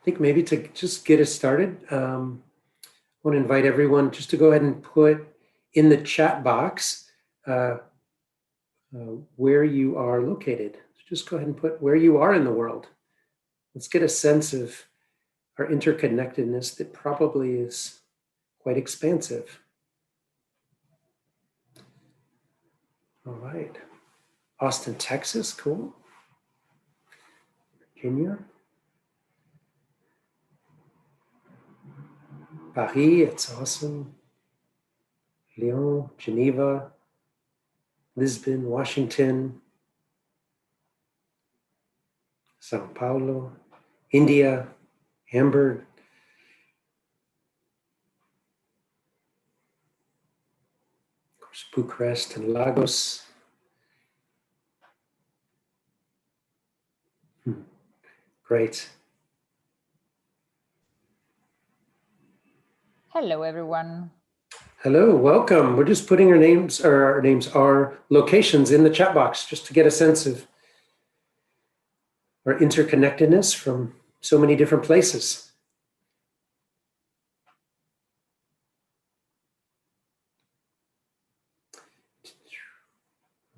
I think maybe to just get us started, I want to invite everyone just to go ahead and put in the chat box where you are located. So just go ahead and put where you are in the world. Let's get a sense of our interconnectedness that probably is quite expansive. All right. Austin, Texas, cool. Virginia. Paris, it's awesome. Lyon, Geneva, Lisbon, Washington, Sao Paulo, India, Hamburg, of course, Bucharest and Lagos. Great. Hello, everyone. Hello, welcome. We're just putting our locations in the chat box just to get a sense of our interconnectedness from so many different places.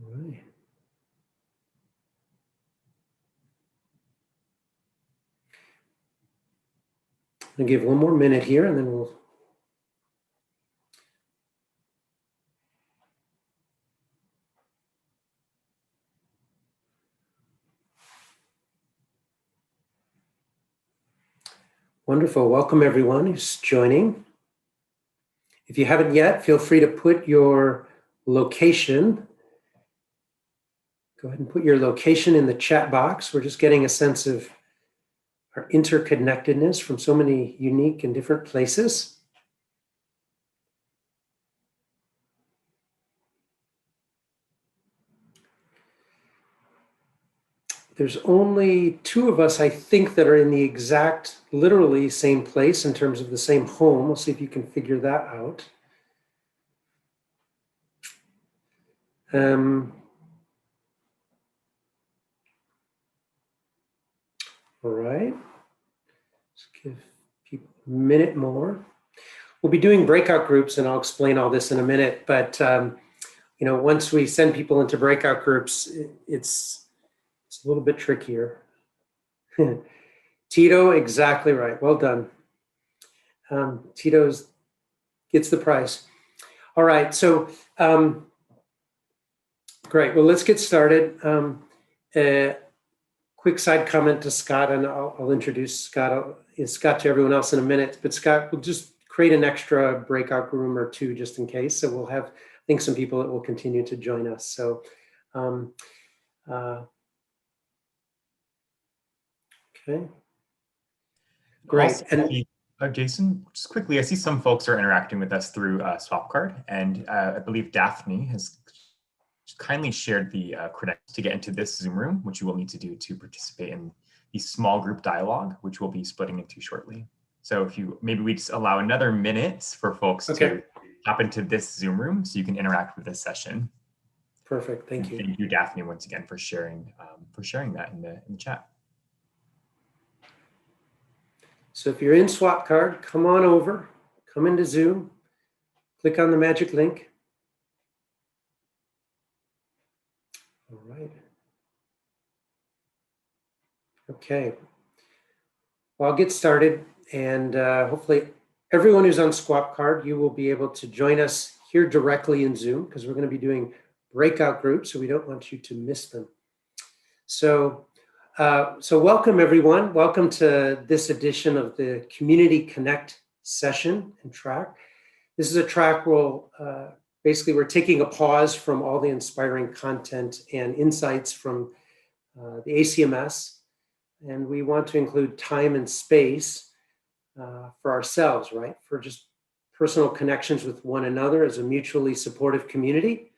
All right. I'll give one more minute here and then we'll wonderful. Welcome everyone who's joining. If you haven't yet, feel free to put your location. Go ahead and put your location in the chat box. We're just getting a sense of our interconnectedness from so many unique and different places. There's only two of us, I think, that are in the exact, literally same place in terms of the same home. We'll see if you can figure that out. All right. Let's give people a minute more. We'll be doing breakout groups, and I'll explain all this in a minute. But you know, once we send people into breakout groups, it's a little bit trickier. Tito, exactly right. Well done. Tito gets the prize. All right, so great. Well, let's get started. Quick side comment to Scott, and I'll introduce Scott to everyone else in a minute. But Scott, we'll just create an extra breakout room or two just in case. So we'll have, I think, some people that will continue to join us. So. Okay. Great. Also, and Jason, just quickly, I see some folks are interacting with us through Swapcard, and I believe Daphne has kindly shared the credentials to get into this Zoom room, which you will need to do to participate in the small group dialogue, which we'll be splitting into shortly. So if you, maybe we just allow another minute for folks to hop into this Zoom room so you can interact with this session. Perfect, thank you. Thank you, Daphne, once again for sharing that in the chat. So if you're in Swapcard, come on over, come into Zoom, click on the magic link. All right. Okay. Well, I'll get started, and hopefully everyone who's on Swapcard, you will be able to join us here directly in Zoom because we're going to be doing breakout groups, so we don't want you to miss them. So welcome everyone. Welcome to this edition of the Community Connect session and track. This is a track where basically we're taking a pause from all the inspiring content and insights from the ACMS, and we want to include time and space for ourselves, right? For just personal connections with one another as a mutually supportive community,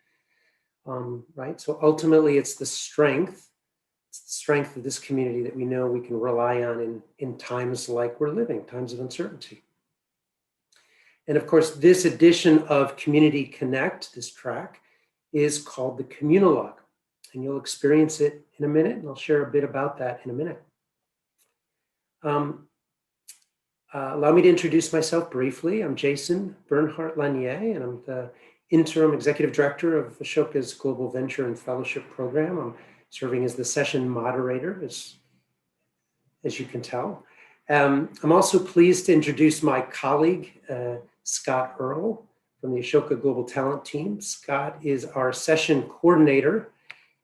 right? So ultimately it's the strength of this community that we know we can rely on in times like we're living, times of uncertainty. And of course, this edition of Community Connect, this track, is called the Communal Log. And you'll experience it in a minute, and I'll share a bit about that in a minute. Allow me to introduce myself briefly. I'm Jason Bernhardt-Lanier, and I'm the Interim Executive Director of Ashoka's Global Venture and Fellowship Program. I'm serving as the session moderator, as you can tell. I'm also pleased to introduce my colleague, Scott Earl, from the Ashoka Global Talent Team. Scott is our session coordinator,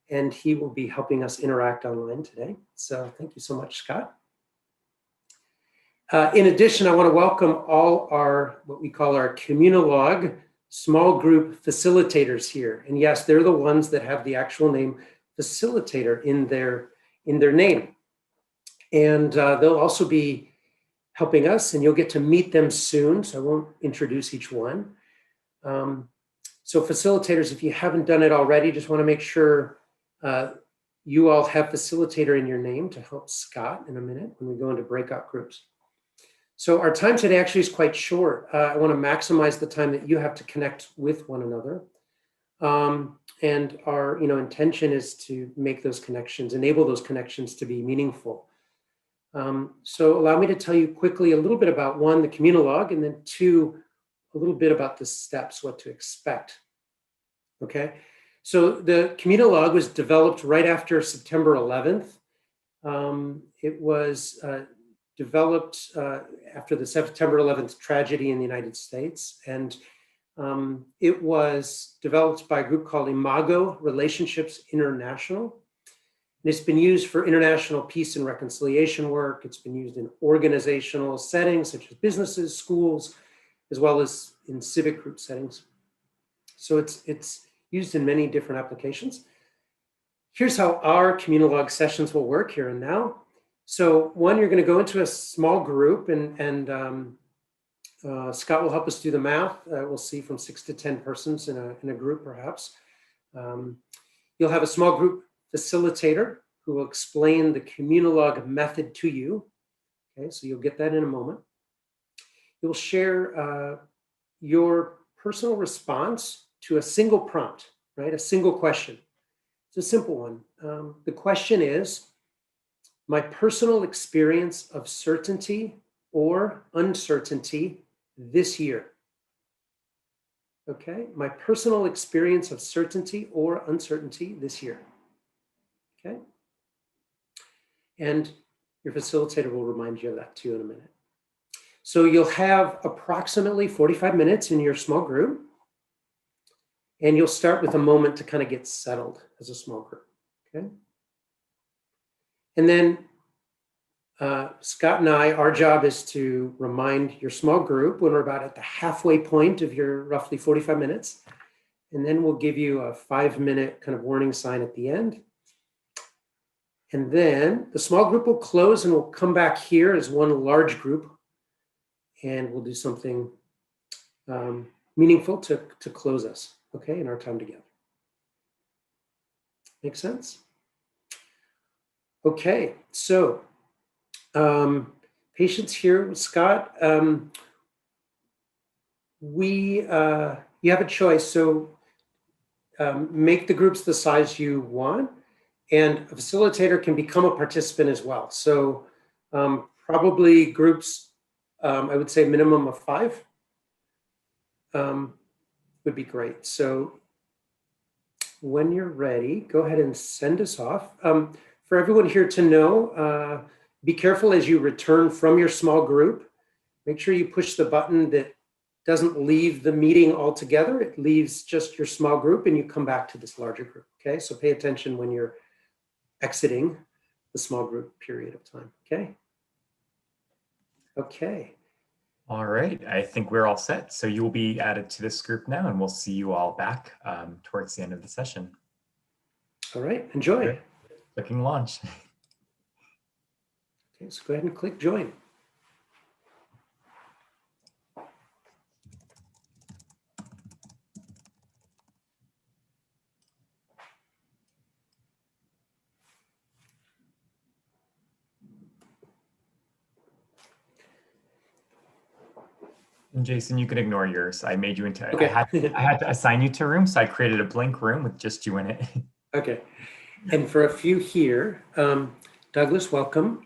and he will be helping us interact online today. So thank you so much, Scott. In addition, I want to welcome all our, what we call our Communilog small group facilitators here. And yes, they're the ones that have the actual name facilitator in their name. And they'll also be helping us, and you'll get to meet them soon, so I won't introduce each one. So facilitators, if you haven't done it already, just want to make sure you all have facilitator in your name to help Scott in a minute when we go into breakout groups. So our time today actually is quite short. I want to maximize the time that you have to connect with one another. And our intention is to make those connections, enable those connections to be meaningful. So allow me to tell you quickly a little bit about one, the Communal Log, and then two, a little bit about the steps, what to expect. Okay, so the Communal Log was developed right after September 11th. It was developed after the September 11th tragedy in the United States. And it was developed by a group called Imago Relationships International. And it's been used for international peace and reconciliation work. It's been used in organizational settings such as businesses, schools, as well as in civic group settings. So it's used in many different applications. Here's how our Communilog sessions will work here and now. So one, you're going to go into a small group, and Scott will help us do the math. We'll see from 6 to 10 persons in a group, perhaps. You'll have a small group facilitator who will explain the Communilog method to you. Okay, so you'll get that in a moment. You'll share your personal response to a single prompt, right? A single question. It's a simple one. The question is, my personal experience of certainty or uncertainty this year. Okay, my personal experience of certainty or uncertainty this year. Okay, and your facilitator will remind you of that too in a minute. So you'll have approximately 45 minutes in your small group, and you'll start with a moment to kind of get settled as a small group. Okay. And then Scott and I, our job is to remind your small group when we're about at the halfway point of your roughly 45 minutes. And then we'll give you a 5-minute kind of warning sign at the end. And then the small group will close, and we'll come back here as one large group, and we'll do something meaningful to close us, okay, in our time together. Make sense? Okay, so patience here with Scott. You have a choice. So make the groups the size you want, and a facilitator can become a participant as well. So probably groups, I would say minimum of 5 would be great. So when you're ready, go ahead and send us off. For everyone here to know, be careful as you return from your small group. Make sure you push the button that doesn't leave the meeting altogether. It leaves just your small group, and you come back to this larger group, okay? So pay attention when you're exiting the small group period of time, okay? Okay. All right, I think we're all set. So you will be added to this group now, and we'll see you all back towards the end of the session. All right, enjoy. Okay. Clicking launch. Okay, so go ahead and click join. And Jason, you can ignore yours. I made you into, Okay. I had to assign you to a room, so I created a blank room with just you in it. Okay, and for a few here, Douglas, welcome.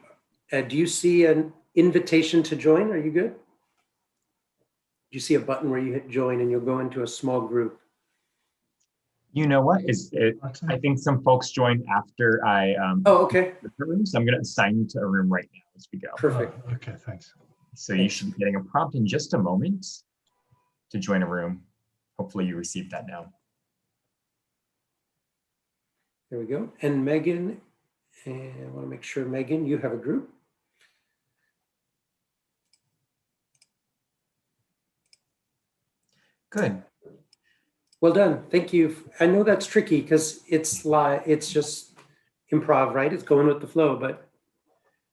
Do you see an invitation to join. Are you good? You see a button where you hit join and you'll go into a small group. You know what? I think some folks joined after I Oh, okay. the room, so I'm going to assign you to a room right now as we go. Perfect. Oh, okay, thanks. So you should be getting a prompt in just a moment to join a room. Hopefully you received that now. There we go. And Megan, and I want to make sure, Megan, you have a group. Good. Well done. Thank you. I know that's tricky because it's live. It's just improv, right? It's going with the flow, but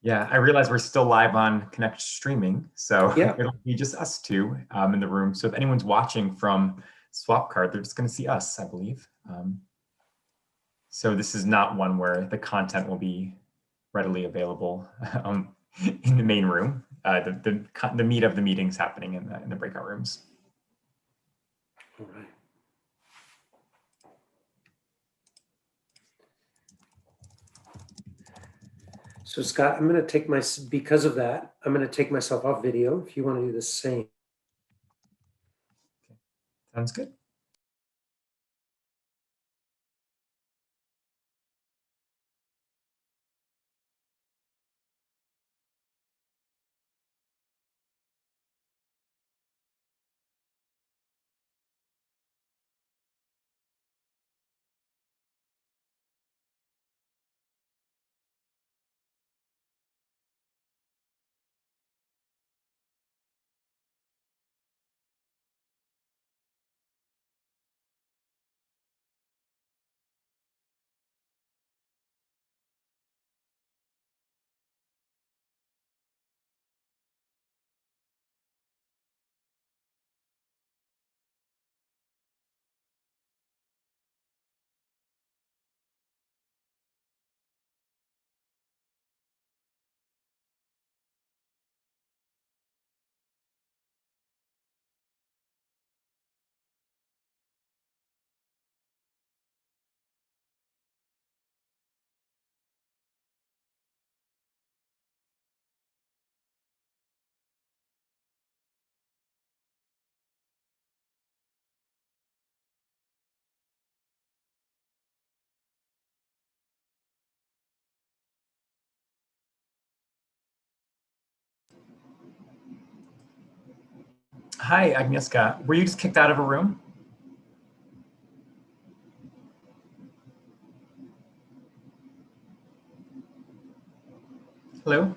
Yeah, I realize we're still live on Connect streaming, so yeah. it'll be just us two in the room. So if anyone's watching from SwapCard, they're just going to see us, I believe. So this is not one where the content will be readily available in the main room. The meat of the meetings happening in the breakout rooms. All right. So Scott, I'm going to take because of that, I'm going to take myself off video if you want to do the same. Sounds good. Hi, Agnieszka. Were you just kicked out of a room? Hello?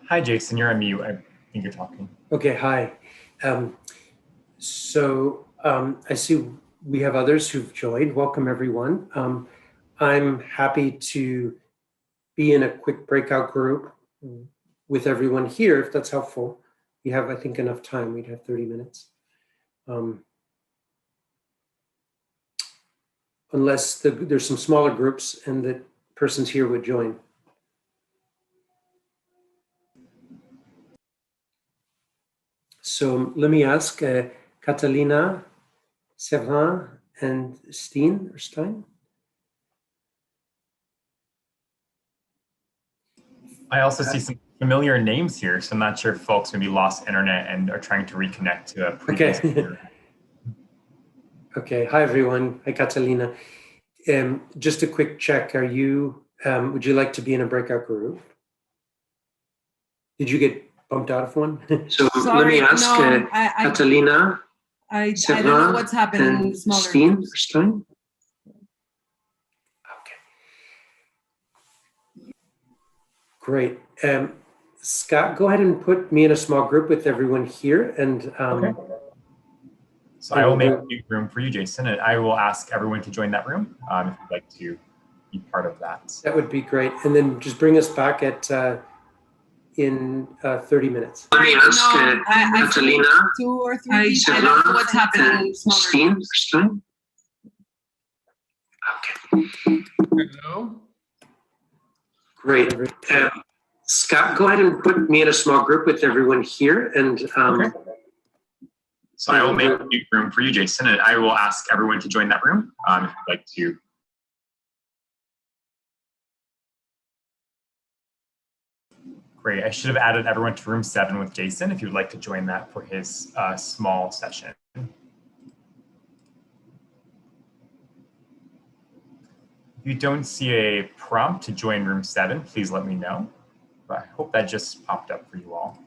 Hi, Jason. You're on mute. I think you're talking. Okay, hi. I see we have others who've joined. Welcome, everyone. I'm happy to be in a quick breakout group with everyone here, if that's helpful. We have, I think, enough time. We'd have 30 minutes. Unless there's some smaller groups and that persons here would join. So let me ask Catalina, Severin, and Stein. I also see some familiar names here, so I'm not sure if folks maybe lost internet and are trying to reconnect to a previous. Okay. Okay. Hi, everyone. Hi, Catalina. Just a quick check. Are you, would you like to be in a breakout group? Did you get bumped out of one? So let me ask Catalina. I don't know what's happening in the smaller groups. Stein? Okay. Great. Scott, go ahead and put me in a small group with everyone here. And Okay. So I will make a new room for you, Jason, and I will ask everyone to join that room if you'd like to be part of that. That would be great. And then just bring us back at in 30 minutes. Let me ask Catalina. 2 or 3 people. I don't know what's happening in the smaller groups. Okay. Hello? Great. Scott, go ahead and put me in a small group with everyone here. And okay. So I will make a new room for you, Jason, and I will ask everyone to join that room if you'd like to. Great. I should have added everyone to room 7 with Jason if you'd like to join that for his small session. If you don't see a prompt to join room 7, please let me know. But I hope that just popped up for you all.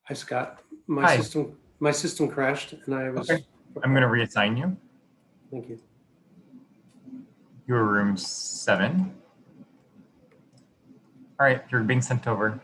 Hi, Scott. Hi. My system crashed and I was. Okay. I'm going to reassign you. Thank you. Your room 7. All right, you're being sent over.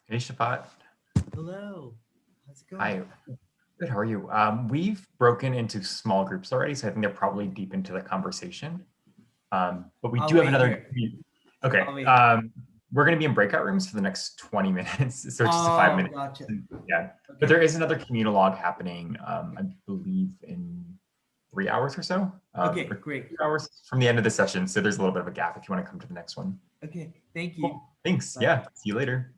Hey, Shafat. Hello. How's it going? Hi. Good. How are you? We've broken into small groups already, so I think they're probably deep into the conversation. But we I'll do have wait another. here. Okay. I'll wait. We're going to be in breakout rooms for the next 20 minutes, so it's just a 5-minute. Gotcha. Yeah. Okay. But there is another communal log happening, I believe, in 3 hours or so. Okay, or great. 2 hours from the end of the session, so there's a little bit of a gap if you want to come to the next one. Okay, thank you. Cool. Thanks. Bye. Yeah. See you later.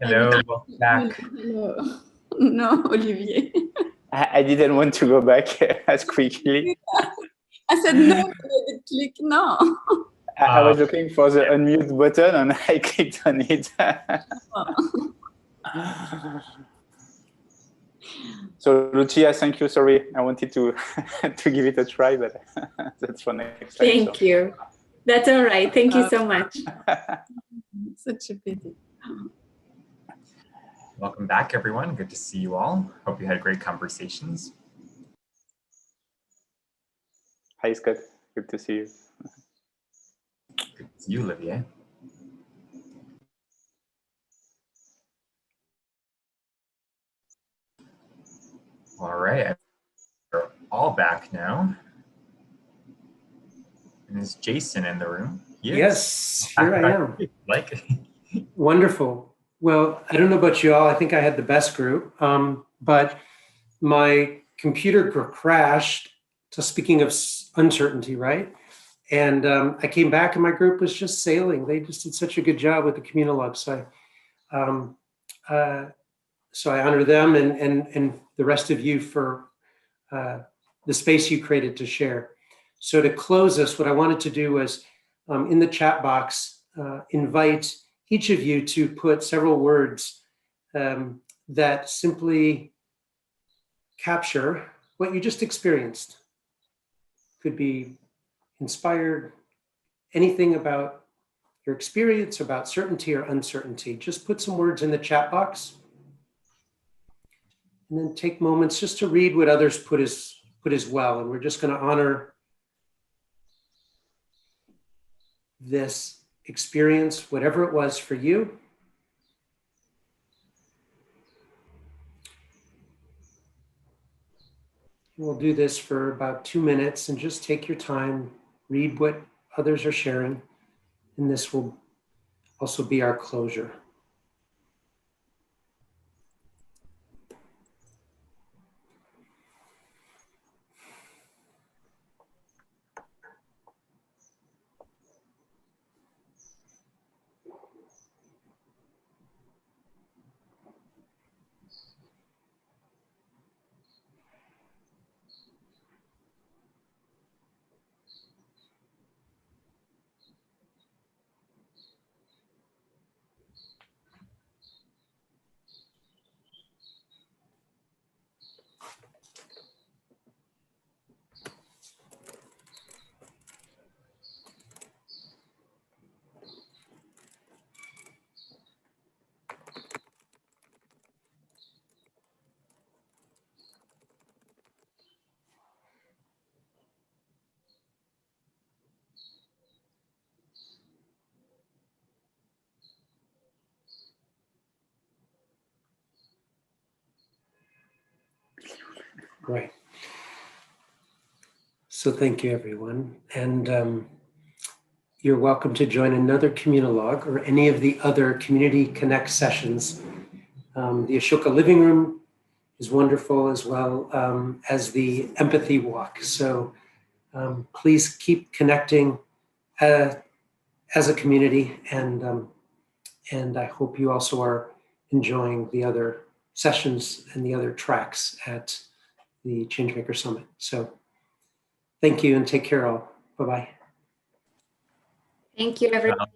Hello, welcome back. Hello. No, Olivier. I didn't want to go back as quickly. I said no, but I did click no. I was looking for the unmute button and I clicked on it. So Lucia, thank you. Sorry, I wanted to to give it a try, but that's for next time. Thank you. That's all right. Thank you so much. Such a pity. Welcome back, everyone. Good to see you all. Hope you had great conversations. Hi, Scott. Good to see you. Good to see you, Olivier. All right, we're all back now. And is Jason in the room? Yes, here I am. Like, Wonderful. Well, I don't know about you all. I think I had the best group, but my computer crashed. So speaking of uncertainty, right? And I came back and my group was just sailing. They just did such a good job with the Communal Log. So I honor them and the rest of you for the space you created to share. So to close us, what I wanted to do was in the chat box, invite each of you to put several words that simply capture what you just experienced. Could be inspired, anything about your experience, about certainty or uncertainty. Just put some words in the chat box. And then take moments just to read what others put as well. And we're just going to honor this experience, whatever it was for you. We'll do this for about 2 minutes and just take your time, read what others are sharing. And this will also be our closure. Right. So thank you, everyone. And you're welcome to join another Communal Log or any of the other Community Connect sessions. The Ashoka Living Room is wonderful, as well as the Empathy Walk. So please keep connecting as a community, and I hope you also are enjoying the other sessions and the other tracks at the Changemaker Summit. So thank you and take care all. Bye-bye. Thank you, everyone.